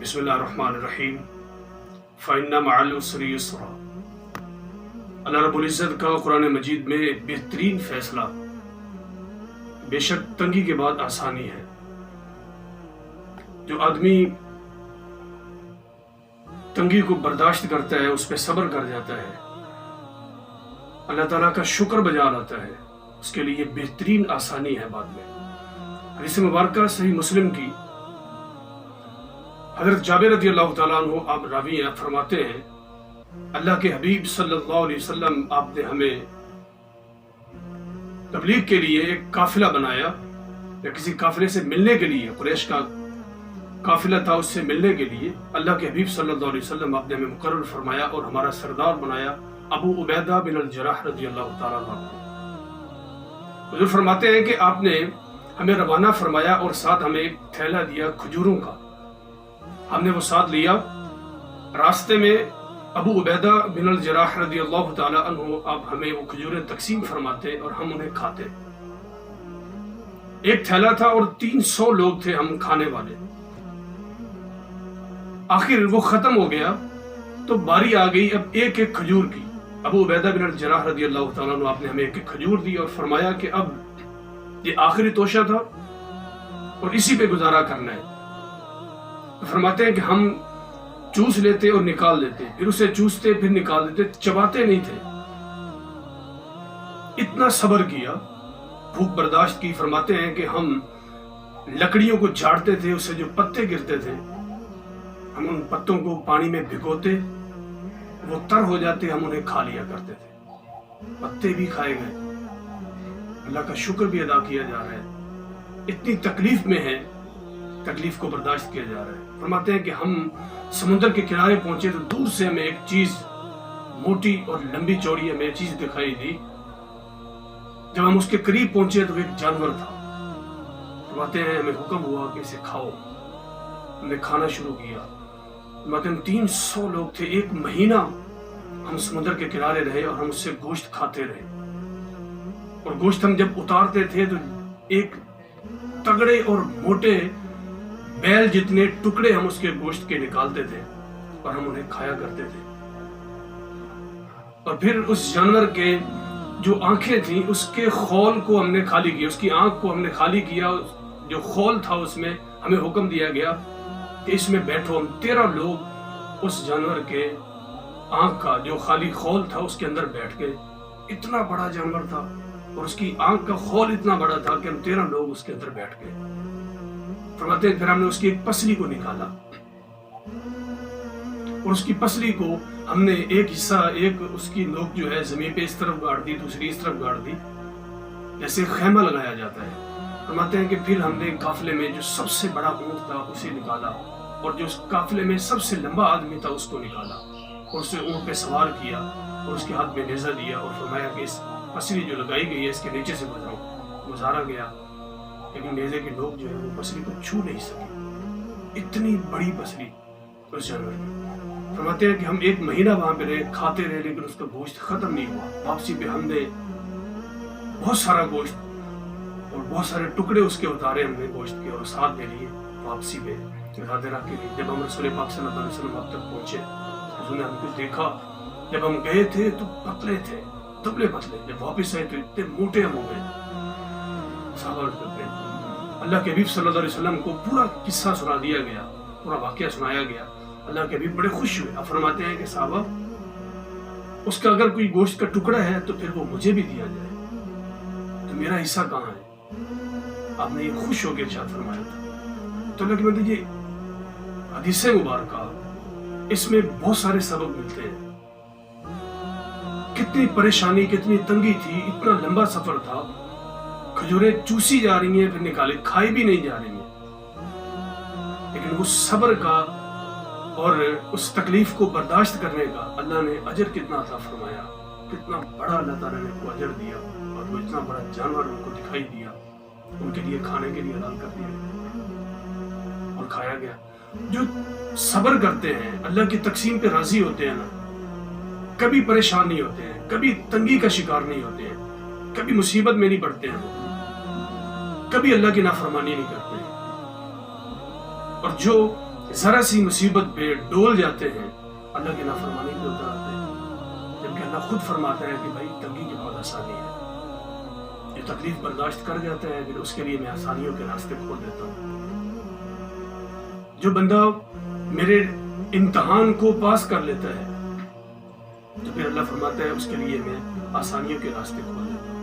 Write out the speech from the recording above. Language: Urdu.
بسم اللہ الرحمن الرحیم فَإِنَّ مَعَ الْعُسْرِ يُسْرًا۔ اللہ رب العزت کا قرآن مجید میں بہترین فیصلہ، بے شک تنگی کے بعد آسانی ہے۔ جو آدمی تنگی کو برداشت کرتا ہے، اس پہ صبر کر جاتا ہے، اللہ تعالیٰ کا شکر بجا لاتا ہے، اس کے لیے بہترین آسانی ہے بعد میں۔ حدیث مبارکہ صحیح مسلم کی، حضرت جابر رضی اللہ تعالیٰ عنہ آپ راوی ہیں، فرماتے ہیں اللہ کے حبیب صلی اللہ علیہ وسلم آپ نے ہمیں تبلیغ کے لیے ایک قافلہ بنایا، یا کسی قافلے سے ملنے کے لیے، قریش کا قافلہ تھا، اس سے ملنے کے لیے اللہ کے حبیب صلی اللہ علیہ وسلم آپ نے ہمیں مقرر فرمایا اور ہمارا سردار بنایا ابو عبیدہ بن الجراح رضی اللہ تعالیٰ عنہ۔ حضور فرماتے ہیں کہ آپ نے ہمیں روانہ فرمایا اور ساتھ ہمیں ایک تھیلا دیا کھجوروں کا، ہم نے وہ ساتھ لیا۔ راستے میں ابو عبیدہ بن الجراح رضی اللہ تعالیٰ عنہ آپ ہمیں وہ کھجوریں تقسیم فرماتے اور ہم انہیں کھاتے۔ ایک تھیلا تھا اور 300 لوگ تھے ہم کھانے والے۔ آخر وہ ختم ہو گیا تو باری آ گئی اب ایک ایک کھجور کی۔ ابو عبیدہ بن الجراح رضی اللہ تعالیٰ عنہ آپ نے ہمیں ایک ایک کھجور دی اور فرمایا کہ اب یہ آخری توشہ تھا اور اسی پہ گزارا کرنا ہے۔ فرماتے ہیں کہ ہم چوس لیتے اور نکال دیتے، پھر اسے چوستے پھر نکال دیتے، چباتے نہیں تھے۔ اتنا صبر کیا، بھوک برداشت کی۔ فرماتے ہیں کہ ہم لکڑیوں کو جھاڑتے تھے، اس سے جو پتے گرتے تھے ہم ان پتوں کو پانی میں بھگوتے، وہ تر ہو جاتے، ہم انہیں کھا لیا کرتے تھے۔ پتے بھی کھائے گئے، اللہ کا شکر بھی ادا کیا جا رہا ہے۔ اتنی تکلیف میں ہے، تکلیف کو برداشت کیا جا رہا ہے۔ فرماتے ہیں کہ ہم سمندر کے کنارے پہنچے تو دور سے ہمیں ایک چیز موٹی اور لمبی چوڑی ہمیں چیز دکھائی دی۔ جب ہم اس کے قریب پہنچے تو ایک جانور تھا۔ فرماتے ہیں ہمیں حکم ہوا کہ اسے کھاؤ، ہم نے کھانا شروع کیا۔ فرماتے ہیں 300 لوگ تھے، ایک مہینہ ہم سمندر کے کنارے رہے اور ہم اس سے گوشت کھاتے رہے۔ اور گوشت ہم جب اتارتے تھے تو ایک تگڑے اور موٹے بیل جتنے ٹکڑے ہم اس کے گوشت کے نکالتے تھے اور ہم انہیں کھایا کرتے تھے۔ اور پھر اس جانور کے جو آنکھیں تھیں اس کے خول کو ہم نے خالی کیا، اس کی آنکھ کو ہم نے خالی کیا۔ جو خول تھا اس میں ہمیں حکم دیا گیا کہ اس میں بیٹھو۔ ہم 13 لوگ اس جانور کے آنکھ کا جو خالی خول تھا اس کے اندر بیٹھ گئے۔ اتنا بڑا جانور تھا اور اس کی آنکھ کا خول اتنا بڑا تھا کہ ہم 13 لوگ اس کے اندر بیٹھ گئے۔ فرماتے ہیں پھر ہم نے اس کی ایک پسلی کو نکالا اور اس کی پسلی کو ہم نے ایک حصہ، ایک اس کی نوک جو ہے زمین پہ اس طرف گاڑ دی، دوسری اس طرف گاڑ دی، جیسے خیمہ لگایا جاتا ہے۔ فرماتے ہیں کہ پھر ہم نے قافلے میں جو سب سے بڑا اونٹ تھا اسے نکالا اور جو اس قافلے میں سب سے لمبا آدمی تھا اس کو نکالا اور اسے اونٹ پہ سوار کیا اور اس کے ہاتھ میں نیزہ دیا اور فرمایا کہ اس پسلی جو لگائی گئی ہے اس کے نیچے سے گزرو۔ گزارا گیا لیکن نیزے کی نوک جو ہے وہ پسلی کو چھو نہیں سکی، اتنی بڑی پسلی اس جانور کی۔ فرماتے ہیں کہ ہم ایک مہینہ وہاں پہ رہے، کھاتے رہے، لیکن اس کا گوشت ختم نہیں ہوا۔ واپسی پہ ہم نے بہت سارا گوشت اور بہت سارے ٹکڑے اس کے اتارے ہم نے گوشت کے اور ساتھ لے لیے واپسی پہ غادرہ کے لیے۔ جب ہم رسول پاک صلی اللہ علیہ وسلم اب تک پہنچے، حضور نے ہم کو دیکھا، جب ہم گئے تھے تو پتلے تھے، دبلے پتلے، جب واپس آئے تو اتنے موٹے ہم ہو گئے۔ صحابہ کرتے ہیں اللہ کے حبیب صلی اللہ علیہ وسلم کو پورا قصہ سنا دیا گیا، پورا واقعہ سنایا گیا۔ اللہ کے حبیب بڑے خوش ہوئے۔ اب فرماتے ہیں کہ صحابہ اس کا اگر کوئی گوشت کا ٹکڑا ہے تو پھر وہ مجھے بھی دیا جائے، تو میرا حصہ کہاں ہے؟ آپ نے یہ خوش ہو کے ارشاد فرمایا تھا۔ تو اللہ کے بندے، یہ حدیث مبارکہ، اس میں بہت سارے سبق ملتے ہیں۔ کتنی پریشانی، کتنی تنگی تھی، اتنا لمبا سفر تھا، کھجوریں چوسی جا رہی ہیں پھر نکالے، کھائی بھی نہیں جا رہی ہیں، لیکن وہ صبر کا اور اس تکلیف کو برداشت کرنے کا اللہ نے اجر کتنا عطا فرمایا، کتنا بڑا اللہ تعالیٰ نے کو اجر دیا، اور وہ اتنا بڑا جانور ان کو دکھائی دیا، ان کے لیے کھانے کے لیے حلال کر دیا اور کھایا گیا۔ جو صبر کرتے ہیں، اللہ کی تقسیم پہ راضی ہوتے ہیں نا، کبھی پریشان نہیں ہوتے ہیں، کبھی تنگی کا شکار نہیں ہوتے ہیں، کبھی مصیبت میں نہیں پڑتے ہیں، کبھی اللہ کی نافرمانی نہیں کرتے ہیں۔ اور جو ذرا سی مصیبت پہ ڈول جاتے ہیں، اللہ کی نافرمانی پہ اتر آتے ہیں، جبکہ اللہ خود فرماتا ہے کہ بھائی تنگی کی بہت آسانی ہے، جو تکلیف برداشت کر جاتا ہے پھر اس کے لیے میں آسانیوں کے راستے کھول دیتا ہوں۔ جو بندہ میرے امتحان کو پاس کر لیتا ہے تو پھر اللہ فرماتا ہے اس کے لیے میں آسانیوں کے راستے کھول